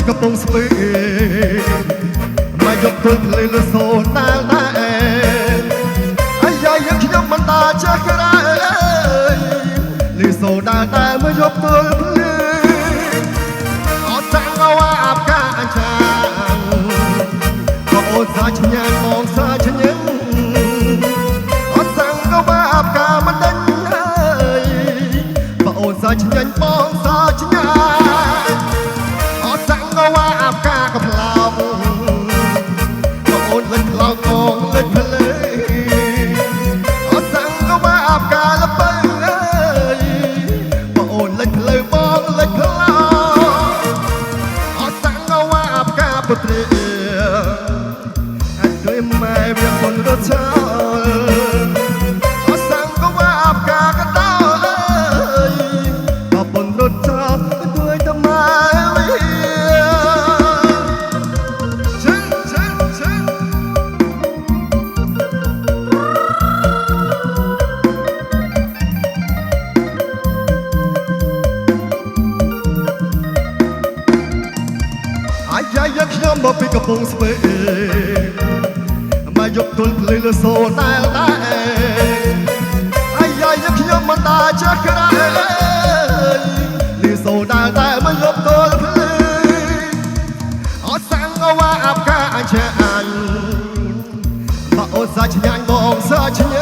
កំពង់ស្ពឺមកយកទល់ភ្លឺលសូតាលតែអាយ៉ាយកខ្ញុំមិនតាចាស់ក្រែលឺសូតាលតែមកយកទល់ភ្លឺអត់សាំងអាប់កាអញ្ចាអូនសាឆ្ញាញ់មកសាឆ្ញាញ់អត់សាំងអាប់កាមិនដេញហើយបើអូនសាឆ្ញាញ់បងសាឆ្ញាញ់អត់សាំងអាប់កាក៏ផ្លោកបើអូនលេចផ្លោកបងលេចភ្លើអត់សាំងអាប់កាលបើបើអូនលេចភ្លើបងលេចផ្លោកអត់សាំងអាប់កាពុទ្រីម៉ែវាមិនរត់ចោលអត់សាំងក៏វាអាប់កាកតោក៏មិនរត់ចោលด้วยតែម៉ែវាជឹងអាយ៉ាយកខ្ញុំមកពីកំពង់ស្ពឺមកយកទល់ភ្លឺលសូតែលតែអាយ៉ាយកខ្ញុំមិនតាចាស់ក្រែលឺសូតែលតែមកយកទល់ភ្លឺអត់សាំងអាប់កាអញ្ចាញបើអូនសាឆ្ញាញ់បងសាឆ្ញា